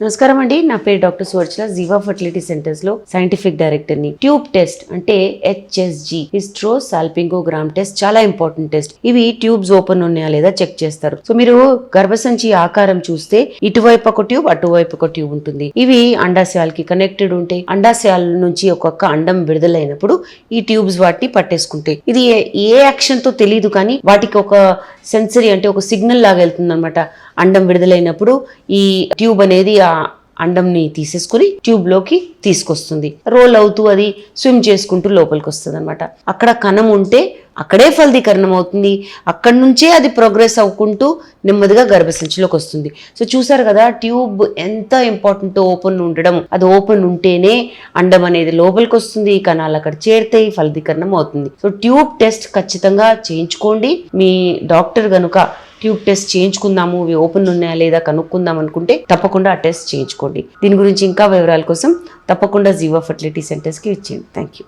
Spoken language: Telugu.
నమస్కారం అండి. నా పేరు డాక్టర్ సువర్చల. జీవా ఫర్టిలిటీ సెంటర్స్ లో సైంటిఫిక్ డైరెక్టర్ ని. ట్యూబ్ టెస్ట్ అంటే HSG హిస్ట్రో సాల్పింగోగ్రామ్ టెస్ట్ చాలా ఇంపార్టెంట్ టెస్ట్. ఇవి ట్యూబ్స్ ఓపెన్ ఉన్నాయా లేదా చెక్ చేస్తారు. సో మీరు గర్భసంచి ఆకారం చూస్తే ఇటువైపు ఒక ట్యూబ్ అటువైపు ఒక ట్యూబ్ ఉంటుంది. ఇవి అండాశయాలకి కనెక్టెడ్ ఉంటాయి. అండాశయాల నుంచి ఒక్కొక్క అండం విడుదలైనప్పుడు ఈ ట్యూబ్స్ వాటిని పట్టేసుకుంటాయి. ఇది ఏ యాక్షన్ తో తెలియదు కానీ వాటికి ఒక సెన్సరీ అంటే ఒక సిగ్నల్ లాగా వెళ్తుంది అనమాట. అండం విడుదలైనప్పుడు ఈ ట్యూబ్ అనేది ఆ అండంని తీసేసుకుని ట్యూబ్ లోకి తీసుకొస్తుంది. రోల్ అవుతూ అది స్విమ్ చేసుకుంటూ లోపలికి వస్తుంది అనమాట. అక్కడ కణం ఉంటే అక్కడే ఫలదీకరణం అవుతుంది. అక్కడి నుంచే అది ప్రోగ్రెస్ అవ్వుకుంటూ నెమ్మదిగా గర్భసంచిలోకి వస్తుంది. సో చూసారు కదా ట్యూబ్ ఎంత ఇంపార్టెంట్. ఓపెన్ ఉండడం, అది ఓపెన్ ఉంటేనే అండం అనేది లోపలికి వస్తుంది, కణాలు అక్కడ చేరుతాయి, ఫలదీకరణం అవుతుంది. సో ట్యూబ్ టెస్ట్ ఖచ్చితంగా చేయించుకోండి. మీ డాక్టర్ గనుక ట్యూబ్ టెస్ట్ చేయించుకుందాము, ఇవి ఓపెన్ ఉన్నాయా లేదా కనుక్కుందాం అనుకుంటే తప్పకుండా ఆ టెస్ట్ చేయించుకోండి. దీని గురించి ఇంకా వివరాల కోసం తప్పకుండా జీవా ఫర్టిలిటీ సెంటర్స్కి ఇచ్చేయండి. Thank you.